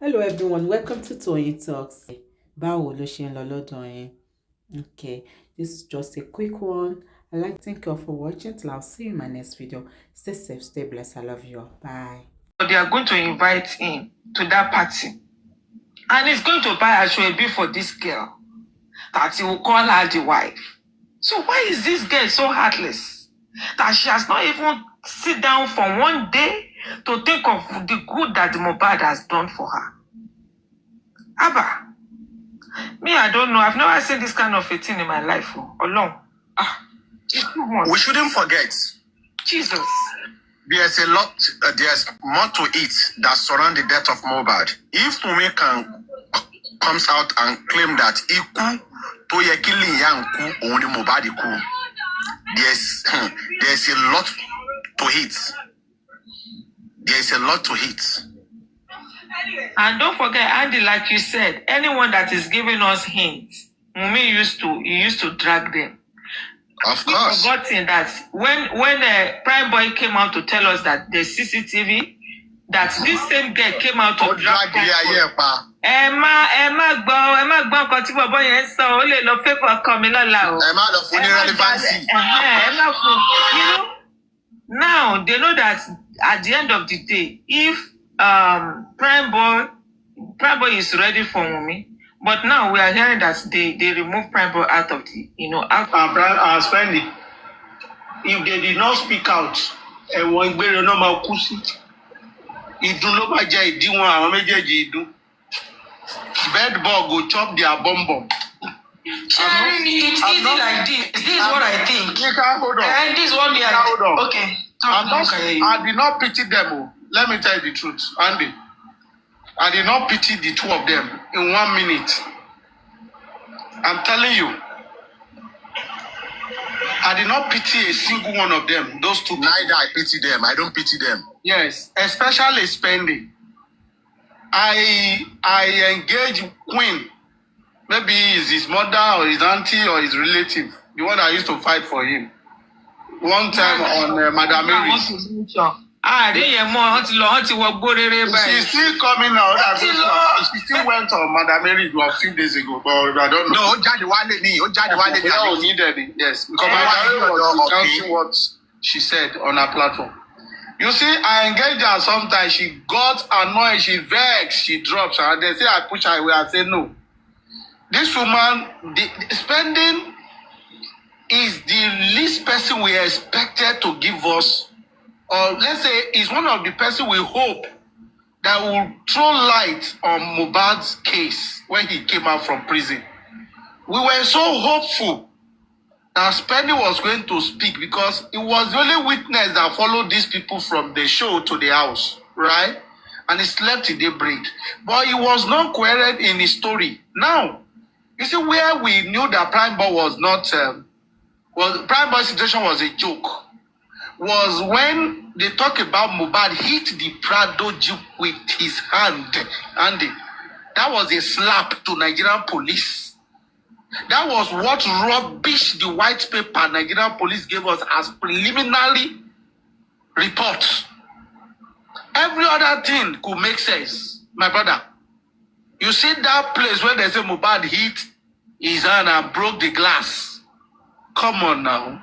Hello everyone, welcome to Toyeen Talks. Báwo ló ṣe ń lọ lọ́dọ̀ yín? Okay, this is just a quick one. I'd like to thank you all for watching. Till I'll see you in my next video. Stay safe, stay blessed. I love you all. Bye. They are going to invite him to that party. And he's going to buy a shoebi for this girl that he will call her the wife. So why is this girl so heartless that she has not even sit down for one day to think of the good that the Mohbad has done for her? Abba, me, I don't know. I've never seen this kind of a thing in my life. Alone. It's too much. We shouldn't forget. Jesus. There's a lot, there's more to it that surround the death of Mohbad. If Mumi comes out and claim that Iku to ye killing young ku only Mohbad Iku, there's a lot to it. There's a lot to it. And don't forget, Andy, like you said, anyone that is giving us hints, Mumi used to drag them. Of course. We've forgotten that when Prime Boy came out to tell us that the CCTV, that this same girl came out to drag them. Emma nǹkan tí bàbá yẹn sọ ó lè lọ fẹ́ for ọkọ mi lọ́la o. Emma lọ fún ní relevancy. Emma fún, you know, now they know that at the end of the day, if Prime Boy is ready for Mumi, but now we are hearing that they remove Prime Boy out of the, and spending. If they did not speak out, ẹ̀wọ̀n ìgbéró náà máa kú sí. Ìdun ló bá jẹ́ ìdíwọ̀n àwọn méjèèjì ìdun. Bed bug go chop their bum. It's easy like this. This is what I think. You can hold on. And this is what we are. Hold on. Okay. I did not pity them. Let me tell you the truth, Andy. I did not pity the two of them in 1 minute. I'm telling you. I did not pity a single one of them. Those two. Neither I pity them. I don't pity them. Yes, especially spending. I engage Queen. Maybe it's his mother or his auntie or his relative. The one that used to fight for him. One time on Madam Mary's. She's still coming out. She still went on Madam Mary a few days ago, but I don't know. No, Daddy Wale ni. Needed it. Yes, because Madam Mary was announcing what she said on her platform. You see, I engage her sometimes. She got annoyed, she vexed, she drops her. They say I push her away. I say no. This woman, the spending is the least person we expected to give us, or let's say is one of the person we hope that will throw light on Mohbad's case when he came out from prison. We were so hopeful that Spending was going to speak because it was the only witness that followed these people from the show to the house, right? And he slept till daybreak. But he was not coherent in his story. Now, you see where we knew that Prime Boy was not, Prime Boy's situation was a joke, was when they talk about Mohbad hit the Prado Jeep with his hand. Andy, that was a slap to Nigerian police. That was what rubbish the white paper Nigerian police gave us as preliminary reports. Every other thing could make sense, my brother. You see that place where they say Mohbad hit his hand and broke the glass. Come on now.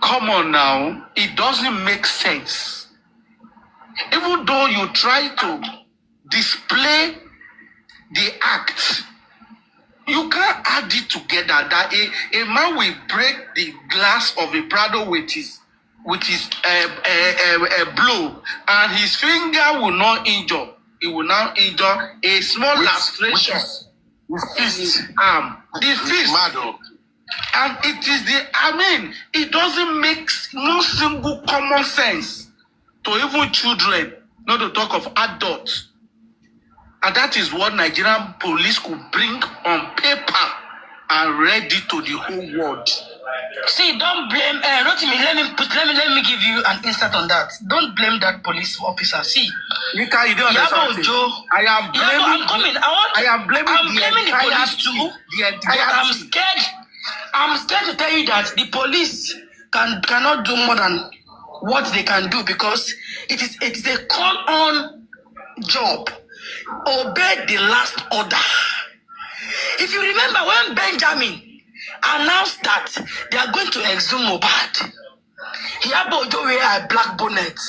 Come on now. It doesn't make sense. Even though you try to display the act, you can't add it together that a man will break the glass of a Prado with his blow, and his finger will not injure. It will now injure a small lacration in his arm. The fist. And it is it doesn't make no single common sense to even children, not to talk of adults. And that is what Nigerian police could bring on paper and read it to the whole world. See, don't blame. Rotimi, let me give you an insight on that. Don't blame that police officer. See, Nika, you don't understand. I am blaming. I am blaming the police too. I'm scared to tell you that the police cannot do more than what they can do because it is a call-on job. obey the last order. If you remember when Benjamin announced that they are going to exhume Mohbad, Iyabo Ojo wear a black bonnet.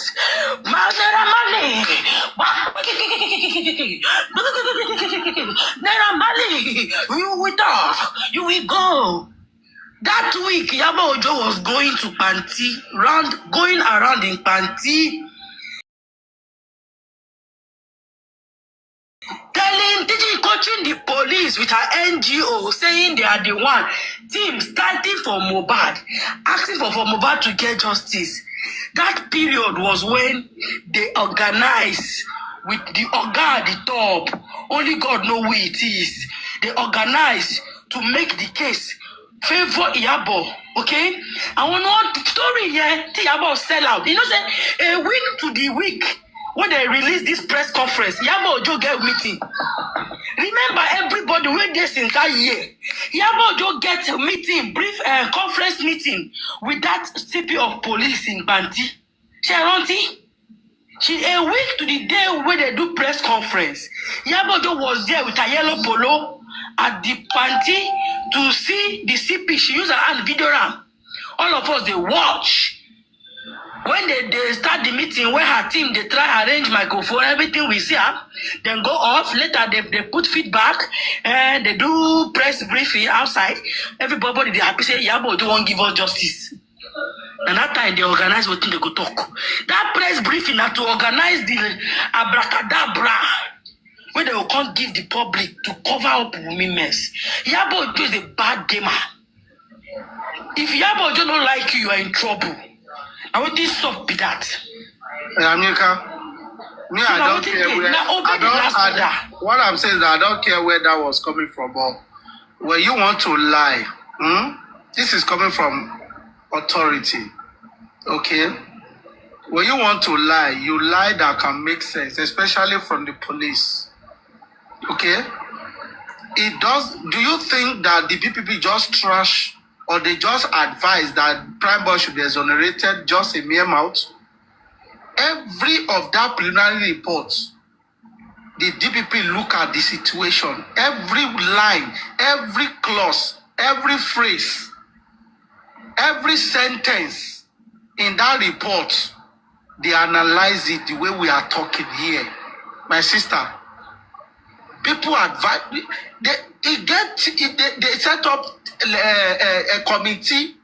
Naira Marley, Naira Marley, you will talk, you will go. That week, Iyabo Ojo was going to Panti, going around in Panti, coaching the police with her NGO, saying they are the one team starting for Mohbad, asking for Mohbad to get justice. That period was when they organized with the Oga at the top. Only God know who it is. They organized to make the case favor Iyabo. Okay? I want to know the story here. Iyabo sell out. You know, say a week to the week when they release this press conference, Iyabo Ojo get meeting. Remember, everybody wait this entire year. Iyabo Ojo get a meeting, brief conference meeting with that CP of police in Banti. Ranting. A week to the day when they do press conference, Iyabo Ojo was there with a yellow polo at the Banti to see the CP. She used her hand video ram. All of us, they watch. When they start the meeting, where her team, they try arrange microphone, everything we see her, then go off. Later, they put feedback, and they do press briefing outside. Everybody, they happy say, Iyabo Ojo won't give us justice. And that time, they organize what thing they go talk. That press briefing had to organize the abracadabra, where they will come give the public to cover up women mess. Iyabo Ojo is a bad gamer. If Iyabo Ojo don't like you, you are in trouble. I want this stop be that. Amika, me, I don't care where. What I'm saying is that I don't care where that was coming from, but where you want to lie, this is coming from authority, okay? When you want to lie, you lie that can make sense, especially from the police, okay? It does. Do you think that the PPP just trash? Or they just advise that Prime Boy should be exonerated, just a mere mouth? Every of that preliminary report, the DPP look at the situation. Every line, every clause, every phrase, every sentence in that report, they analyze it the way we are talking here. My sister, people advise, they set up a committee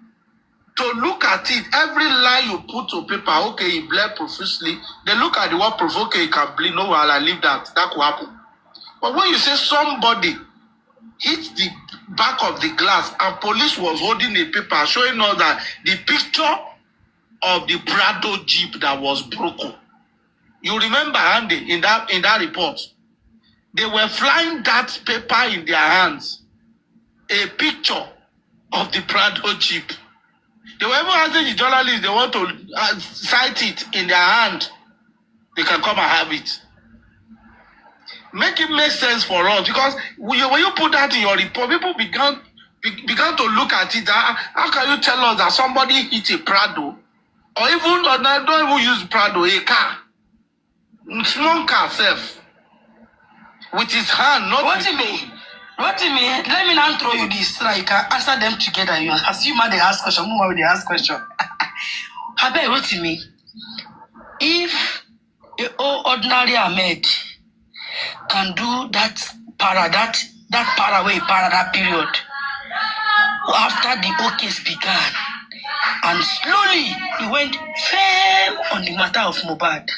to look at it. Every line you put to paper, okay, he bled profusely. They look at the word provoke, he can bleed. No, I'll leave that. That could happen. But when you say somebody hit the back of the glass and police was holding a paper showing us that the picture of the Prado Jeep that was broken. You remember, Andy, in that report, they were flying that paper in their hands. A picture of the Prado Jeep. They were even asking the journalists, they want to cite it in their hand. They can come and have it. Make it make sense for us, because when you put that in your report, people began to look at it. How can you tell us that somebody hit a Prado? Or even, don't even use Prado, a car. Small car self. With his hand, not what do you mean? What do you mean? Let me now throw you this so you can answer them together. You assume they ask question, move they ask question. Habe, what do you mean? If an ordinary Ahmed can do that that period after the whole case began, and slowly he went firm on the matter of Mohbad.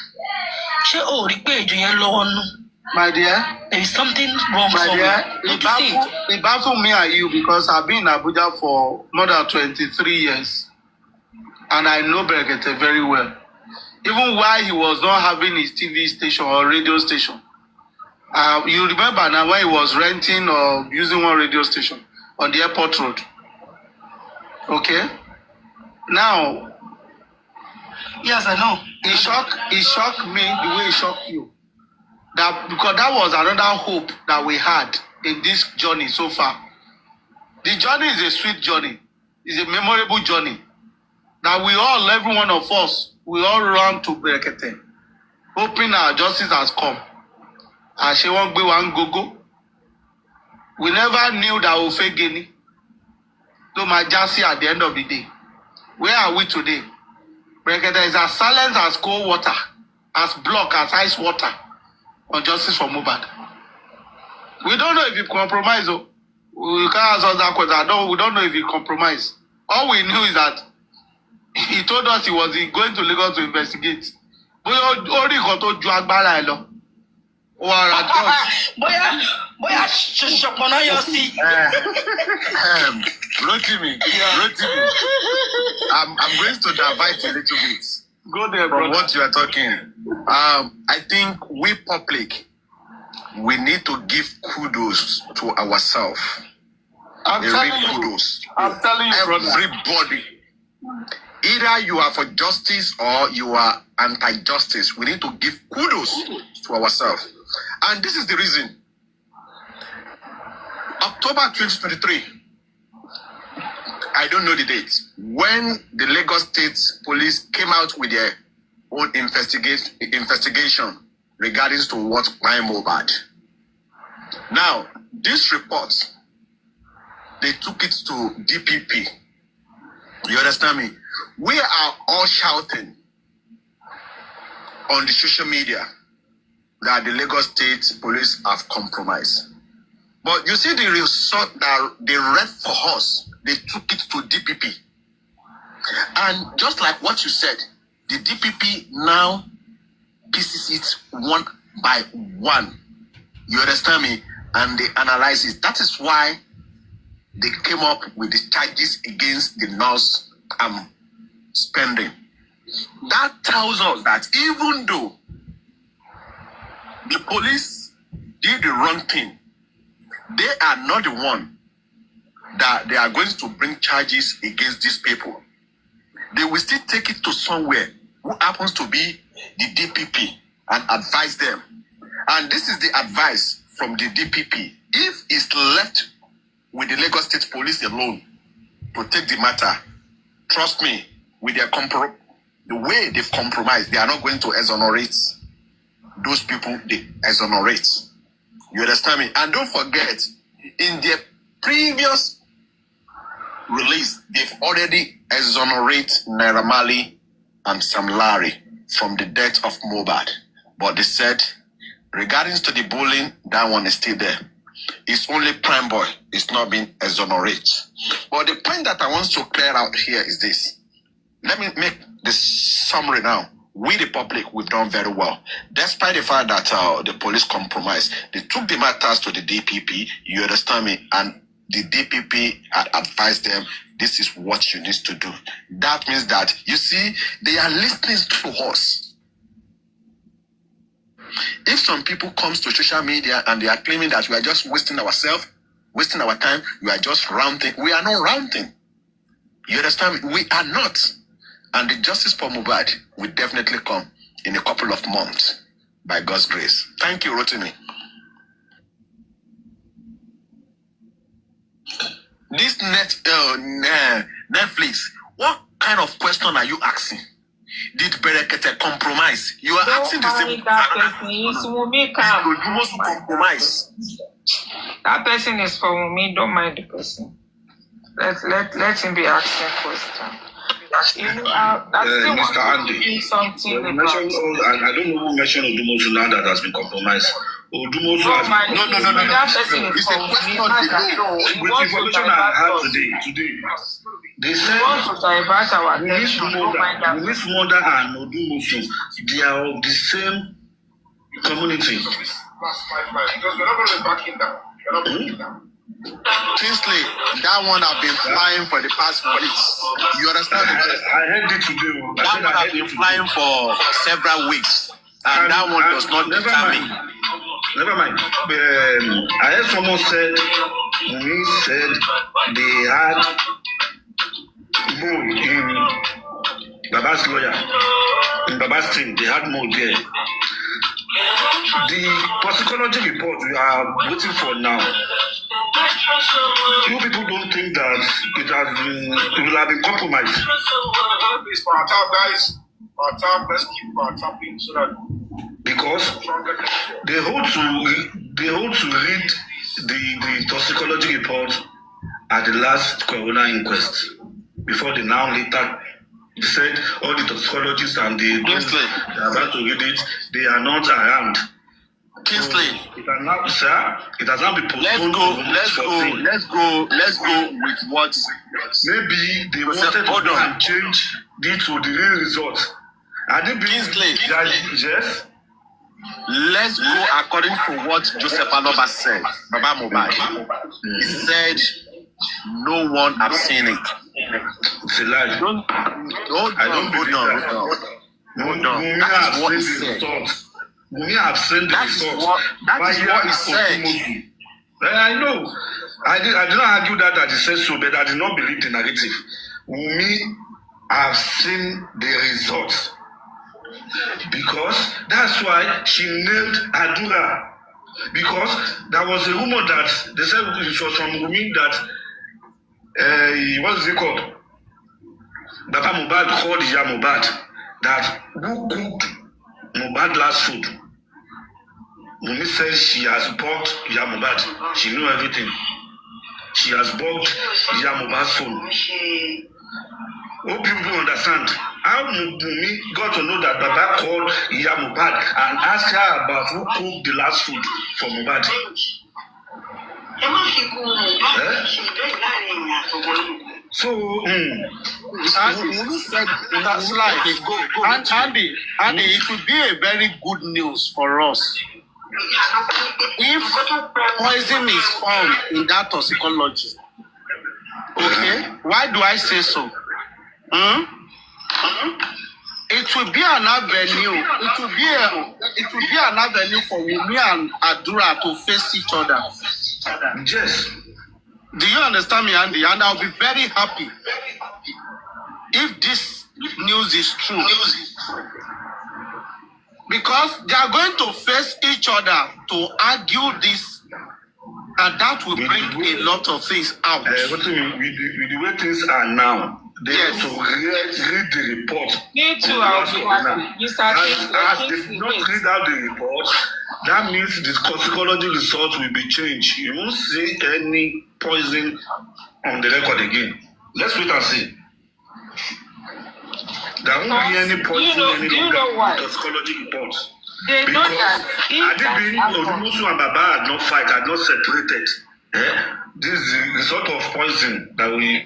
My dear, there is something wrong somewhere. It baffles me and you, because I've been in Abuja for more than 23 years. And I know Bergete very well. Even while he was not having his TV station or radio station. You remember now when he was renting or using one radio station on the airport road. Okay? Now, yes, I know. It shocked me the way it shocked you. That because that was another hope that we had in this journey so far. The journey is a sweet journey. It's a memorable journey. That we all, every one of us, we all run to Berekete, hoping our justice has come. àṣé wọ́n gbé wa ń gogo. We never knew that Ofegeni ló máa já sí at the end of the day. Where are we today? Brekete is as silent as cold water, as block, as ice water on justice for Mohbad. We don't know if he compromised. Oh. We can't answer that question. We don't know if he compromised. All we knew is that he told us he was going to Lagos to investigate. Bóyá ó rí nǹkan tó ju agbára ẹ̀ lọ. Ó wá ra drugs. Bóyá ṣọpọnà yọ sí. Rotimi, I'm going to divert a little bit Go there, from brother. what you are talking. I think we public, we need to give kudos to ourselves. I'm telling you, Kudos. brother. Everybody. Either you are for justice or you are anti-justice. We need to give kudos to ourselves. And this is the reason. October 2023, I don't know the date, when the Lagos State Police came out with their own investigation regarding to what my Mohbad. Now, this report, they took it to DPP. You understand me? We are all shouting on the social media that the Lagos State Police have compromised. But you see the result that they read for us, they took it to DPP. And just like what you said, the DPP now pieces it one by one. You understand me? And they analyze it. That is why they came up with the charges against the nurse spending. That tells us that even though the police did the wrong thing, they are not the one that they are going to bring charges against these people. They will still take it to somewhere who happens to be the DPP and advise them. And this is the advice from the DPP. If it's left with the Lagos State Police alone to take the matter, trust me, with their the way they've compromised, they are not going to exonerate those people they exonerate. You understand me? And don't forget, in their previous release, they've already exonerated Naira Marley and Sam Larry from the death of Mohbad. But they said, regarding to the bullying, that one is still there. It's only Prime Boy. It's not being exonerated. But the point that I want to clear out here is this. Let me make this summary now. We, the public, we've done very well. Despite the fact that the police compromised, they took the matters to the DPP, you understand me, and the DPP had advised them, this is what you need to do. That means that, you see, they are listening to us. If some people comes to social media and they are claiming that we are just wasting ourselves, wasting our time, we are just ranting, we are not ranting. You understand me? We are not. And the justice for Mohbad will definitely come in a couple of months, by God's grace. Thank you, Rotimi. This Netflix, what kind of question are you asking? Did Berekete compromise? You are asking the same Wunmi question. Compromise. That person is for Wunmi. Don't mind the person. Let him be asking question. Mr. Andy, Something you about. mentioned, I don't know who mentioned Odumosu now that has been compromised. Odumosu has No. That person is It's for a question Wunmi. below. with the information I had today, they said Want to divert our attention. Don't mind that. Wunmi's mother and Odumosu, they are of the same community. Because we're not going to back him down. We're not backing down. Kingsley, that one have been flying for the past weeks. You understand? I heard it today. That one have been flying for several weeks. And that one does not deter me. Never mind. I heard someone said, Wunmi said they had mold in Baba's lawyer, in Baba's team. They had mold there. The toxicology report we are waiting for now. You people don't think that it will have been compromised. Please, for our time, guys. For our time, let's keep our topic so that because they hold to read the toxicology report at the last coroner inquest before they now later said all the toxicologists and they are about to read it, they are not around. Kingsley, it has not been postponed. Let's go with what maybe they wanted to change due to the real result. Kingsley, yes. Let's go according to what Joseph Olopa said. Baba Mohbad. He said no one have seen it. It's a lie. I don't believe that. Hold on. That is what he said. We have seen the results. That is what he said. I know. I did not argue that he said so, but I did not believe the narrative. We have seen the results. Because that's why she nailed Adura. Because there was a rumor that they said it was from Wumi that what is it called? Baba Mohbad called Iya Mohbad that who cooked Mohbad last food. Wumi says she has bought Iya Mohbad. She knew everything. She has bought Iya Mohbad's phone. Hope people understand. How Wumi got to know that Baba called Iya Mohbad and asked her about who cooked the last food for Mohbad. So, Wumi said that's life. And Andy, it would be a very good news for us if poison is found in that toxicology. Okay, why do I say so? It will be an avenue. It will be an avenue for Wumi and Adura to face each other. yes. Do you understand me, Andy? And I'll be very happy if this news is true. Because they are going to face each other to argue this, and that will bring a lot of things out. What do you mean? With the way things are now, they have to read the report. Me too, I'll be happy. You as they did not read out the report, that means the toxicology results will be changed. You won't see any poison on the record again. Let's wait and see. There won't be any poison any longer in the toxicology reports. They know that if Odumusu and Baba had not fight, had not separated. This is the result of poison that we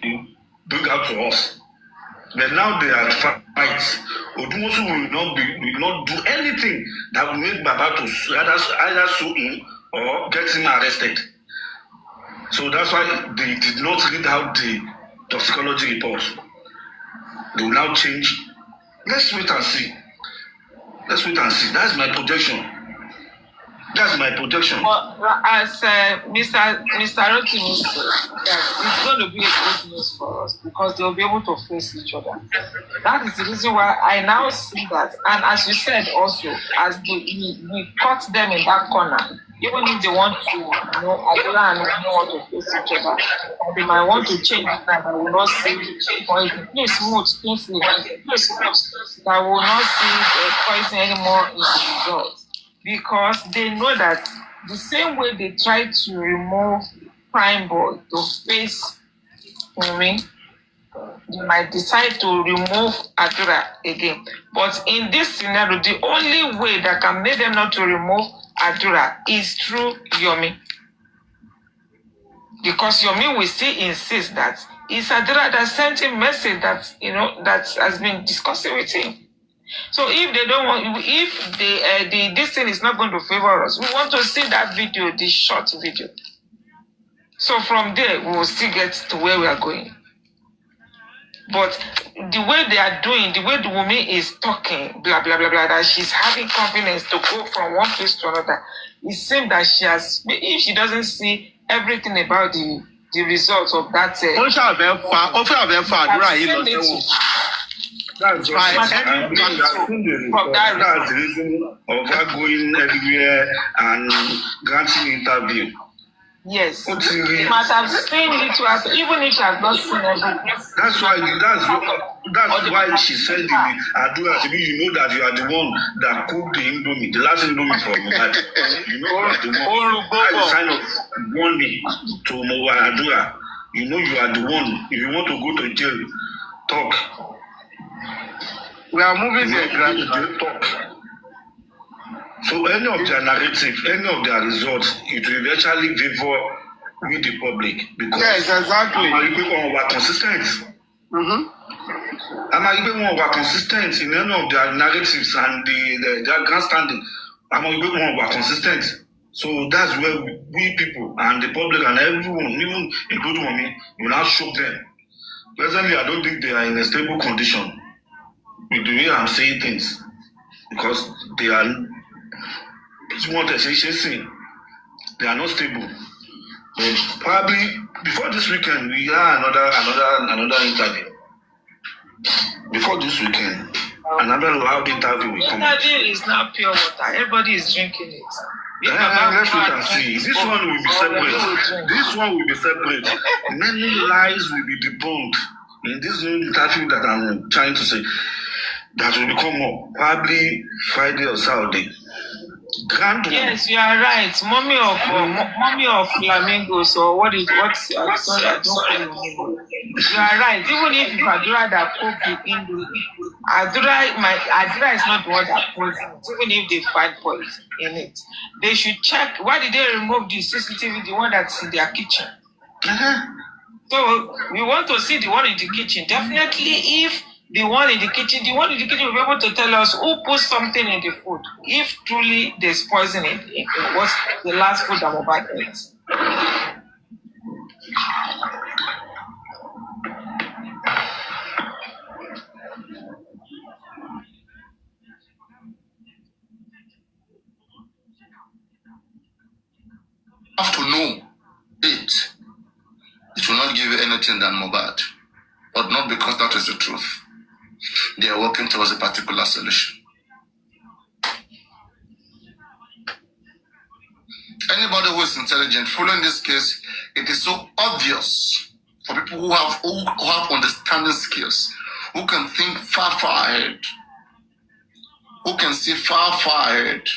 bring out to us. But now they are fight. Odumusu will not do anything that will make Baba to either sue him or get him arrested. So that's why they did not read out the toxicology report. They will now change. Let's wait and see. That's my projection. Well, as Mr. Rotimi said, it's going to be a good news for us because they'll be able to face each other. That is the reason why I now see that. And as you said also, as we caught them in that corner, even if they want to, Adela and don't want to face each other, or they might want to change it now, I will not see poison. Please smooth, I will not see poison anymore in the results. Because they know that the same way they try to remove Prime Boy to face Wumi, they might decide to remove Adura again. But in this scenario, the only way that can make them not to remove Adura is through Yomi. Because Yomi will still insist that it's Adura that sent him message that, that has been discussing with him. So if they don't want, if this thing is not going to favor us, we want to see that video, this short video. So from there, we will still get to where we are going. But the way they are doing, the way the woman is talking, blah, blah, blah, blah, that she's having confidence to go from one place to another, it seems that she has, if she doesn't see everything about the results of that. That's the reason of her going everywhere and granting interview. Yes. Ó ti He rí. must have seen it to us, even if he has not seen everything. That's why she said in the Adura, you know that you are the one that cooked the Indomie, the last Indomie for Mohbad. You know you are the one. That's a sign of warning to Mohbad Adura. You know you are the one. If you want to go to jail, talk. We are moving there gradually. Talk. So any of their narrative, any of their results, it will eventually favor with the public because Yes, exactly. people were consistent. People were consistent in any of their narratives and their grandstanding. People were consistent. So that's where we people and the public and everyone, even including me, will now show them. Presently, I don't think they are in a stable condition with the way I'm saying things because they are. They are not stable. But probably before this weekend, we have another interview. Before this weekend, another loud interview will come. Interview is not pure water. Everybody is drinking it. Let's wait and see. This one will be separate. This one will be separate. Many lies will be debunked in this new interview that I'm trying to say. That will become up probably Friday or Saturday. Yes, you are right. Mommy of flamingos or sorry, I don't know. You are right. Even if Adura that cooked the Hindu, Adura is not the one that poisoned it. Even if they find poison in it, they should check. Why did they remove the CCTV, the one that's in their kitchen? So we want to see the one in the kitchen. Definitely, if the one in the kitchen will be able to tell us who put something in the food. If truly there's poison in it, what's the last food that Mohbad ate? Have to know it. It will not give you anything than Mohbad, but not because that is the truth. They are working towards a particular solution. Anybody who is intelligent, following this case, it is so obvious for people who have understanding skills, who can think far ahead, who can see far ahead.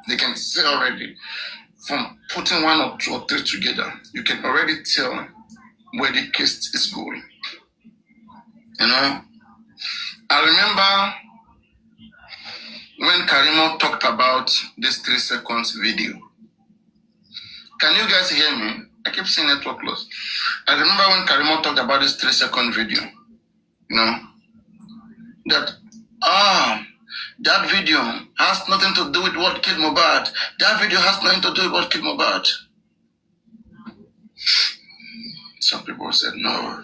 They can see already from putting one or two or three together. You can already tell where the case is going. You know, I remember when Karimo talked about this 3 seconds video. Can you guys hear me? I keep saying network loss. I remember when Karimo talked about this 3-second video. You know, that video has nothing to do with what killed Mohbad. That video has nothing to do with what killed Mohbad. Some people said, no.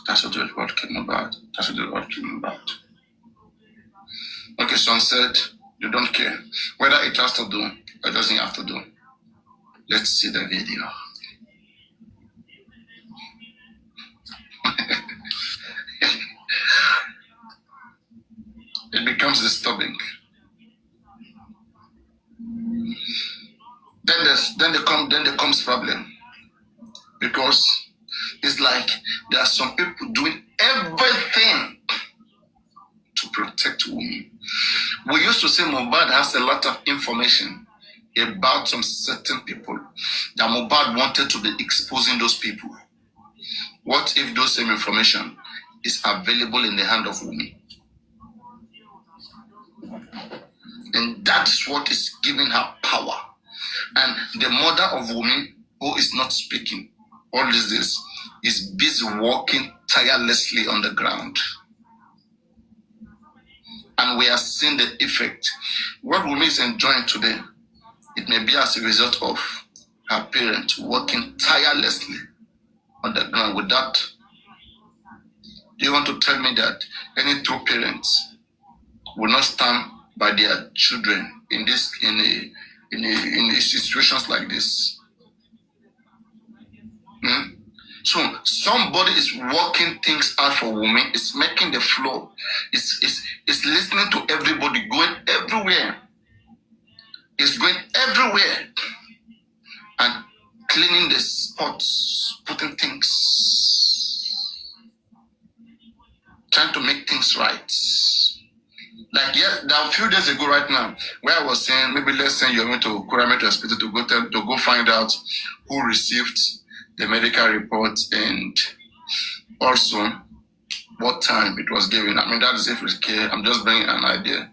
That's to do with what killed Mohbad. That's to do with what killed Mohbad. Okay, some said, you don't care whether it has to do or doesn't have to do. Let's see the video. It becomes disturbing. Then there comes problem, because it's like there are some people doing everything to protect women. We used to say Mohbad has a lot of information about some certain people, that Mohbad wanted to be exposing those people. What if those same information is available in the hand of women? And that's what is giving her power. And the mother of women who is not speaking all these days is busy working tirelessly on the ground. And we are seeing the effect. What women is enjoying today, it may be as a result of her parents working tirelessly on the ground. With that, you want to tell me that any true parents will not stand by their children in situations like this? So somebody is working things out for women. It's making the flow. It's listening to everybody, going everywhere. It's going everywhere. And cleaning the spots, putting things, trying to make things right. Like a few days ago, right now, where I was saying maybe let's send Yomi to Kurame Hospital to go find out who received the medical report and also what time it was given. I mean, that is if it's care. I'm just bringing an idea.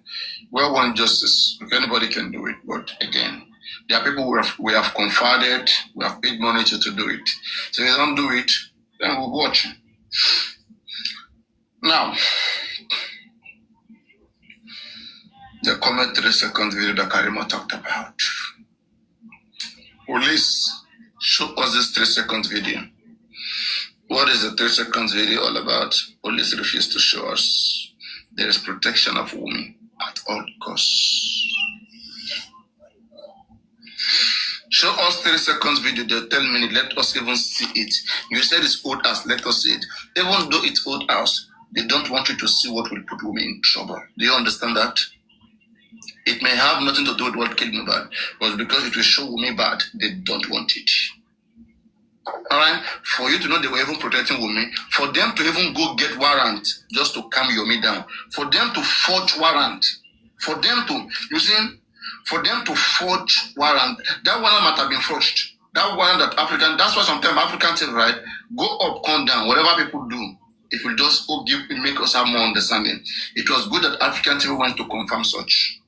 Well, one justice, if anybody can do it, but again, there are people we have confided, we have paid money to do it. So if they don't do it, then we'll watch. Now, the comment 3-second video that Karima talked about. Police, show us this 3-second video. What is the 3-second video all about? Police refuse to show us. There is protection of women at all costs. Show us 3-second video, they'll tell me, let us even see it. You said it's old house, let us see it. Even though it's old house, they don't want you to see what will put women in trouble. Do you understand that? It may have nothing to do with what killed Mohbad, but because it will show women bad, they don't want it. Alright? For you to know they were even protecting women, for them to even go get warrant just to calm Yomi down, for them to forge warrant, for them to, you see, for them to forge warrant, that warrant might have been forged. That warrant that that's why sometimes African things, right, go up, come down, whatever people do, it will just make us have more understanding. It was good that African TV went to confirm such.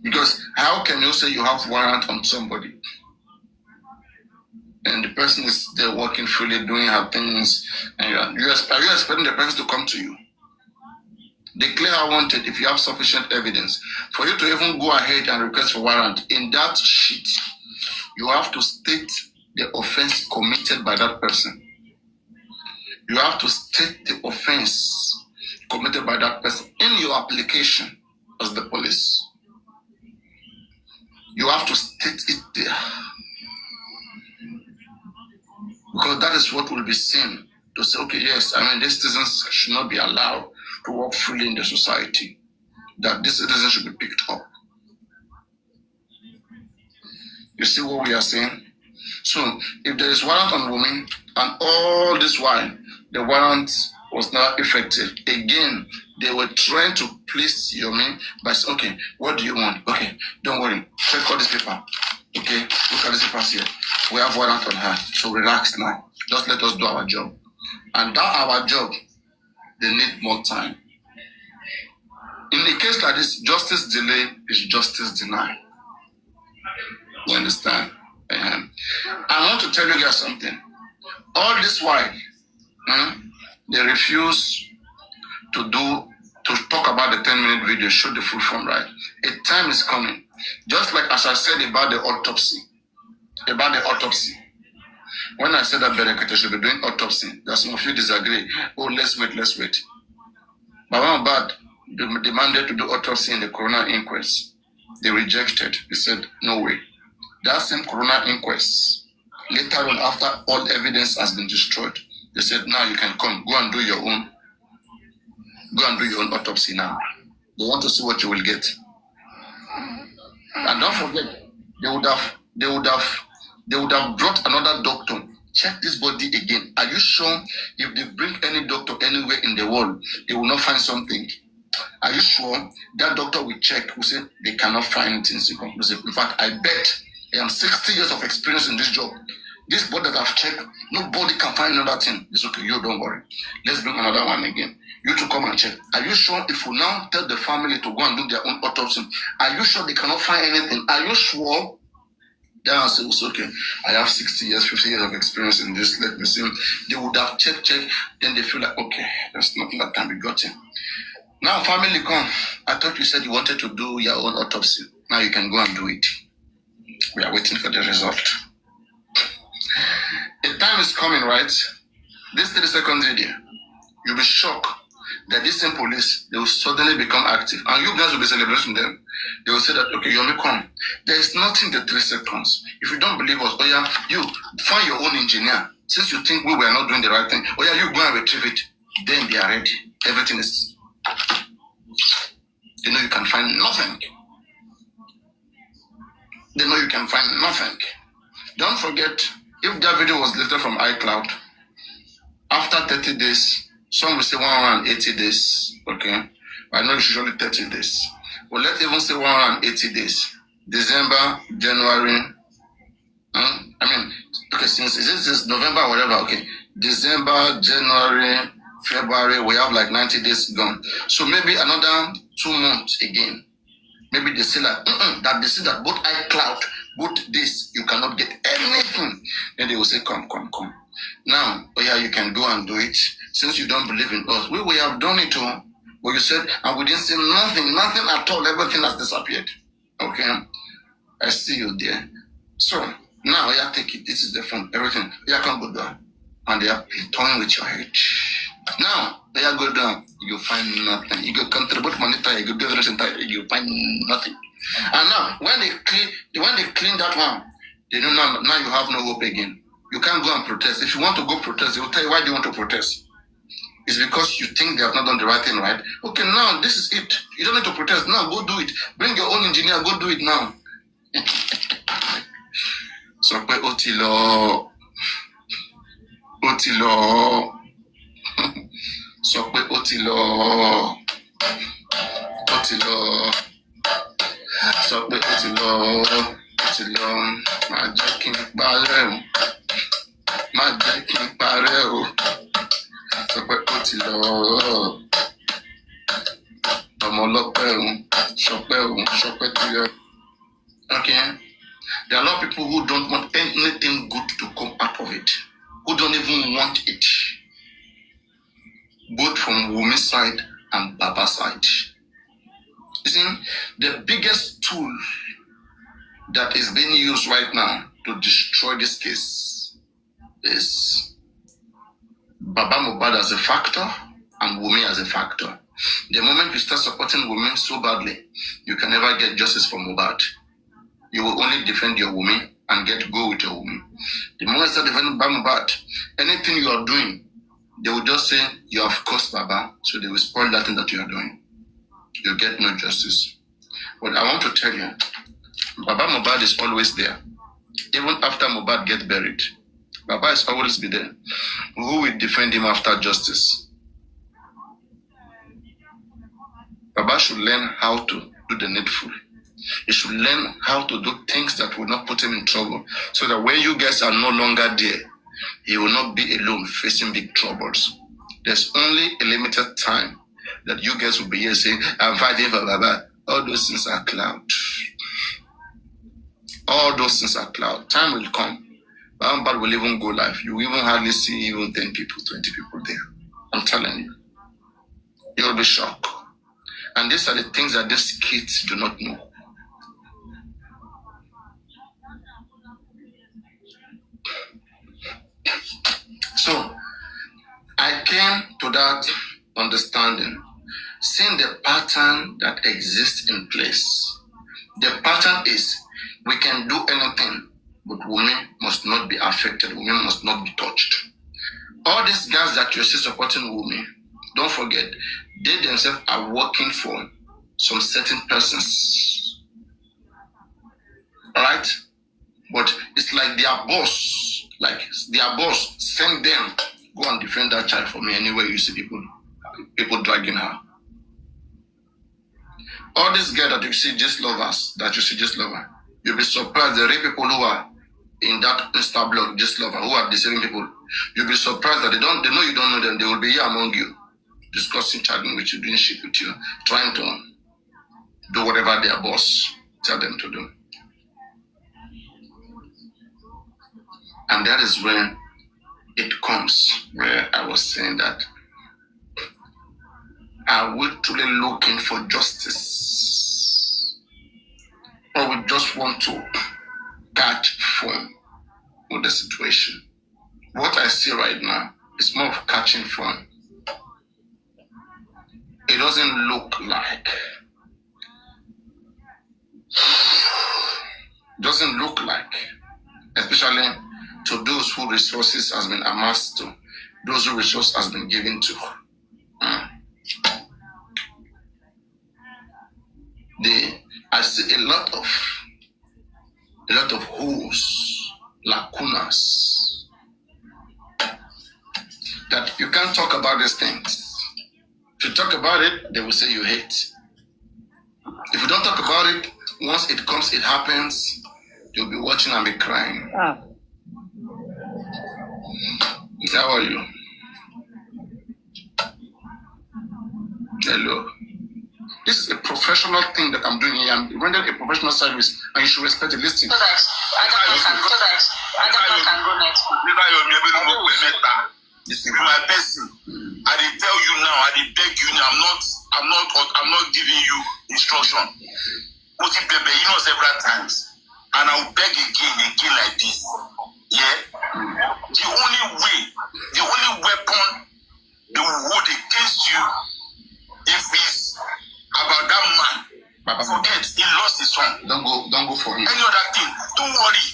Because how can you say you have warrant on somebody and the person is there working freely, doing her things, and are you expecting the person to come to you? Declare wanted if you have sufficient evidence. For you to even go ahead and request for warrant, in that sheet, you have to state the offense committed by that person. You have to state the offense committed by that person in your application as the police. You have to state it there. Because that is what will be seen to say, okay, yes, I mean, these citizens should not be allowed to walk freely in the society. That this citizen should be picked up. You see what we are saying? So, if there is warrant on women, and all this while, the warrant was not effective. Again, they were trying to please Yomi by saying, okay, what do you want? Okay, don't worry, check all this paper. Okay, look at this paper here. We have warrant on her, so relax now. Just let us do our job. And that our job, they need more time. In a case like this, justice delay is justice denied. You understand? I want to tell you guys something. All this while, they refuse to talk about the 10-minute video, show the full form, right? A time is coming. Just like as I said about the autopsy. When I said that Berekete should be doing autopsy, that some of you disagree. Oh, let's wait. But Mohbad demanded to do autopsy in the coroner inquest. They rejected. They said, no way. That same coroner inquest, later on after all evidence has been destroyed, they said, now you can come, go and do your own autopsy now. They want to see what you will get. And don't forget, they would have brought another doctor. Check this body again. Are you sure if they bring any doctor anywhere in the world, they will not find something? Are you sure that doctor will check, will say they cannot find things inconclusive? In fact, I bet I am 60 years of experience in this job. This body that I've checked, nobody can find another thing. It's okay, you don't worry. Let's bring another one again. You to come and check. Are you sure if we now tell the family to go and do their own autopsy, are you sure they cannot find anything? Are you sure? Then I'll say, it's okay. I have 60 years, 50 years of experience in this. Let me see. They would have checked. Then they feel like, okay, there's nothing that can be gotten. Now, family come. I thought you said you wanted to do your own autopsy. Now you can go and do it. We are waiting for the result. A time is coming, right? This 30-second video, you'll be shocked that this same police, they will suddenly become active. And you guys will be celebrating them. They will say that, okay, Yomi, come. There is nothing the 3 seconds. If you don't believe us, oh yeah, you find your own engineer. Since you think we were not doing the right thing, oh yeah, you go and retrieve it. Then they are ready. Everything is, you can find nothing. they know you can find nothing. Don't forget, if that video was deleted from iCloud, after 30 days, some will say 180 days, okay? I know it's usually 30 days. Well, let's even say 180 days. December, January, okay, since this is November or whatever, okay. December, January, February, we have like 90 days gone. So maybe another 2 months again. Maybe they say like, that they say that both iCloud, both this, you cannot get anything. Then they will say, come. Now, yeah, you can go and do it. Since you don't believe in us, we have done it all. But you said, and we didn't say nothing at all. Everything has disappeared. Okay? I see you there. So, now, yeah, take it. This is the phone. Everything. Yeah, come go down. And they are toying with your head. Now, yeah, go down. You find nothing. You go contribute money, you go do everything, you find nothing. And now, when they clean that one, they know now you have no hope again. You can't go and protest. If you want to go protest, they will tell you why do you want to protest. It's because you think they have not done the right thing, right? Okay, now this is it. You don't need to protest. Now go do it. Bring your own engineer, go do it now. So, Otilo. So, Otilo. So, Otilo. Má jẹ́ kí n parẹ́ o. Má jẹ́ kí n parẹ́ o. Sọ pé ó ti lọ. Ọmọ ọlọ́pẹ́ o. Ṣọpẹ́ ti yẹ. Okay. There are a lot of people who don't want anything good to come out of it. Who don't even want it. Both from woman's side and Baba's side. You see, the biggest tool that is being used right now to destroy this case is Baba Mohbad as a factor and Wunmi as a factor. The moment you start supporting Wunmi so badly, you can never get justice for Mohbad. You will only defend your Wunmi and go with your Wunmi. The moment you start defending Baba Mohbad, anything you are doing, they will just say, you have caused Baba, so they will spoil that thing that you are doing. You get no justice. But I want to tell you, Baba Mohbad is always there. Even after Mohbad gets buried, Baba is always be there. Who will defend him after justice? Baba should learn how to do the needful. He should learn how to do things that will not put him in trouble, so that when you guys are no longer there, he will not be alone facing big troubles. There's only a limited time that you guys will be here saying, I'm fighting for Baba. All those things are cloud. All those things are cloud. Time will come. Baba will even go live. You even hardly see even 10 people, 20 people there. I'm telling you. You'll be shocked. And these are the things that these kids do not know. So, I came to that understanding, seeing the pattern that exists in place. The pattern is, we can do anything, but women must not be affected. Women must not be touched. All these guys that you see supporting women, don't forget, they themselves are working for some certain persons. Alright? But it's like their boss, send them, go and defend that child for me anywhere you see people dragging her. All these guys that you see just lovers, you'll be surprised the real people who are in that Insta blog, just lover, who are deceiving people. You'll be surprised that they know you don't know them. They will be here among you, discussing, chatting with you, doing shit with you, trying to do whatever their boss tell them to do. And that is when it comes, where I was saying that, are we truly looking for justice? Or we just want to catch fun with the situation? What I see right now is more of catching fun. It doesn't look like, especially to those who resources has been amassed to, those who resource has been given to. I see a lot of a lot of holes, lacunas, that you can't talk about these things. If you talk about it, they will say you hate. If you don't talk about it, once it comes, it happens, you'll be watching and be crying. How are you? Hello. This is a professional thing that I'm doing here. I'm rendering a professional service, and you should respect it. Listen. So that Adam can go next week. This is my person. I did tell you now. I did beg you now. I'm not giving you instruction. Put it baby, you know several times, and I will beg again like this. Yeah. The only weapon they will hold against you, if it's about that man, Baba, forget he lost his son. Don't go for him. Any other thing, don't worry.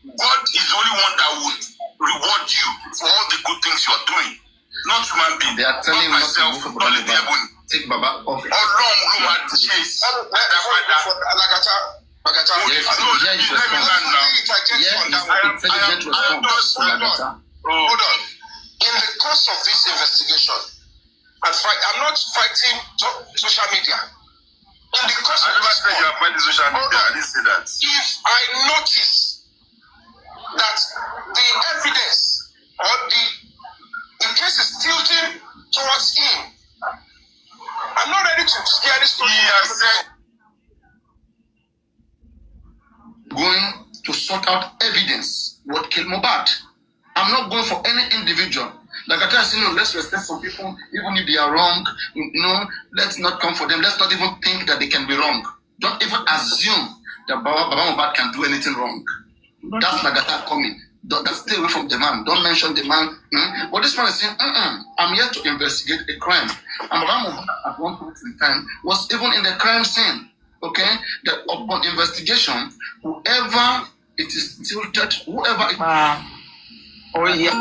God is the only one that would reward you for all the good things you are doing. Not human being. They are telling not you myself, not to not go the for devil. Take Baba off. Ọlọ́run ló máa chase. Yes, here is response. Intelligent response to Lagata. Hold on. In the course of this investigation, I'm not fighting social media. In the course of this one, you are fighting social media. I didn't say that. If I notice that the evidence or the case is tilting towards him, I'm not ready to hear this story. He has said going to sort out evidence what killed Mohbad. I'm not going for any individual. Like I tell you, let's respect some people, even if they are wrong. Let's not come for them. Let's not even think that they can be wrong. Don't even assume that Baba Mohbad can do anything wrong. That's Nagata coming. Stay away from the man. Don't mention the man. But this man is saying, I'm here to investigate a crime. And Baba Mohbad at one point in time was even in the crime scene. Okay? That upon investigation, whoever it is tilted, whoever it Oh yeah.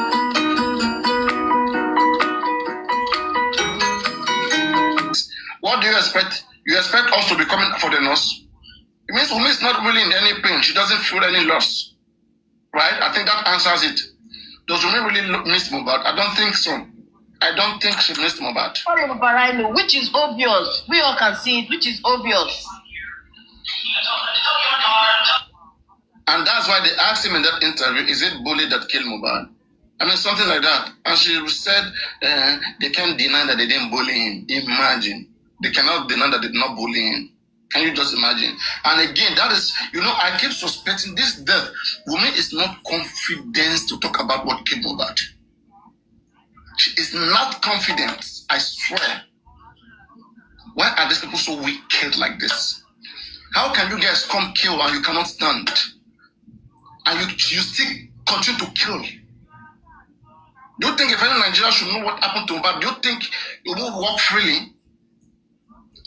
What do you expect? You expect us to be coming for the nurse? It means Wumi is not really in any pain. She doesn't feel any loss. Right? I think that answers it. Does Wumi really miss Mohbad? I don't think so. I don't think she missed Mohbad. Which is obvious. We all can see it, which is obvious. And that's why they asked him in that interview, is it bully that killed Mohbad? I mean, something like that. And she said they can't deny that they didn't bully him. Imagine. They cannot deny that they did not bully him. Can you just imagine? And again, that is, I keep suspecting this death. Wumi is not confident to talk about what killed Mohbad. She is not confident, I swear. Why are these people so wicked like this? How can you guys come kill and you cannot stand? And you still continue to kill? Do you think if any Nigerian should know what happened to Mohbad, do you think it will walk freely?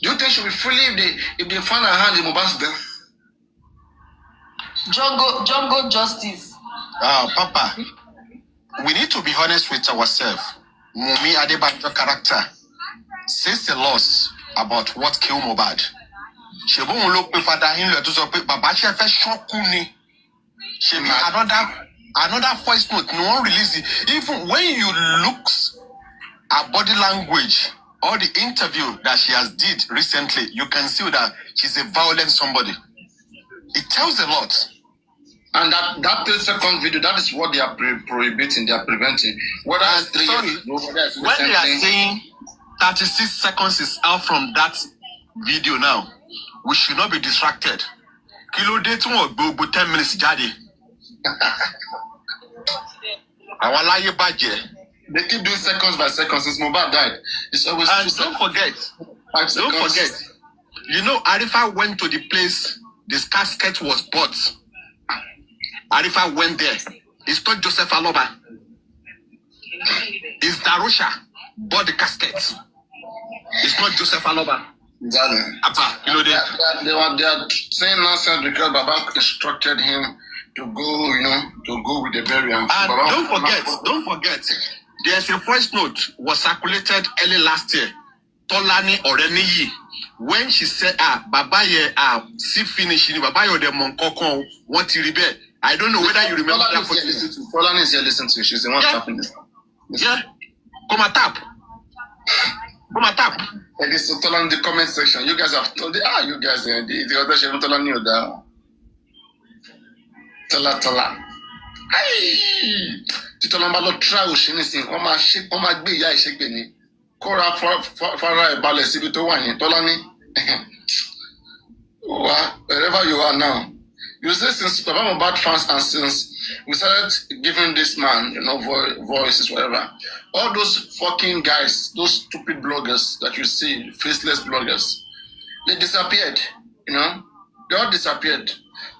Do you think she'll be freely if they find her hand in Mohbad's death? Jungle justice. Papa, we need to be honest with ourselves. Wunmi Adebanjo character says a lot about what killed Mohbad. She won't look before that in the Baba she fẹ́ ṣọ́kú ni. She be another voice note. No one release it. Even when you look at body language or the interview that she has did recently, you can see that she's a violent somebody. It tells a lot. And that 30-second video, that is what they are prohibiting, they are preventing. When they are saying 36 seconds is out from that video now, we should not be distracted. Kilo day to go 10 minutes jade. They keep doing seconds by seconds since Mohbad died. It's always and don't forget, Arifa went to the place this casket was bought. Arifa went there. It's not Joseph Olopa. It's Darusha bought the casket. It's not Joseph Aloba. Exactly. They are saying nonsense because Baba instructed him to go with the burial. And don't forget, there's a voice note was circulated early last year Tolani Oreniyi, when she said, Baba ye, see finish, Baba ye, the Monkokon, what you rebel. I don't know whether you remember that. Tolani is here listening to you. She's the one tapping this. Yeah. Come and tap. Come and tap. And this is Tolani in the comment section. You guys have told you guys, the other Shevan Tolani or the Tola. Hey! Titolamba lo try Oshinisi, Oma shake, Oma be ya shake ni. Kora fara balẹ̀ síbi tó wà yẹn Tọ́lání. Wherever you are now. You say since Baba Mohbad fans and since we started giving this man, voices, whatever. All those fucking guys, those stupid bloggers that you see, faceless bloggers, they disappeared, They all disappeared.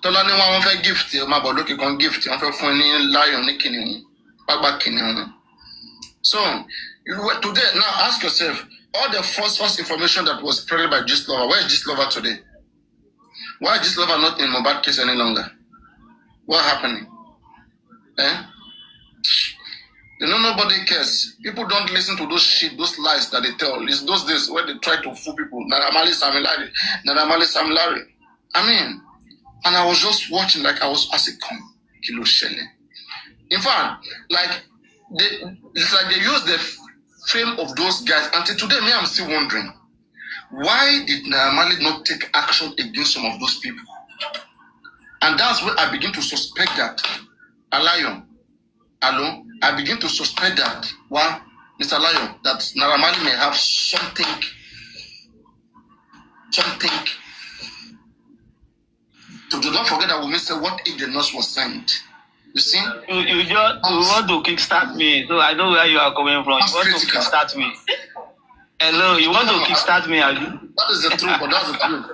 Tọ́lání wọ́n fẹ́ gift, ọmọ àbọ̀ lókè kan gift, wọ́n fẹ́ fún ní lion ní kìnìún, pápá kìnìún. So, today, now ask yourself, all the false information that was spread by Gistlover, where is Gistlover today? Why is Gistlover not in Mohbad case any longer? What happening? Nobody cares. People don't listen to those lies that they tell. It's those days where they try to fool people. Naramali Samilari. I mean, and I was just watching like I said, come, Kilo Shele. In fact, it's like they use the fame of those guys. Until today, I'm still wondering, why did Naramali not take action against some of those people? And that's where I begin to suspect that, I begin to suspect that, Mr. Lion, that Naramali may have something. So do not forget that we say what if the nurse was signed. You see? You want to kickstart me, so I know where you are coming from. You want to kickstart me. Hello, you want to kickstart me, are you? That is the truth, but that's the truth.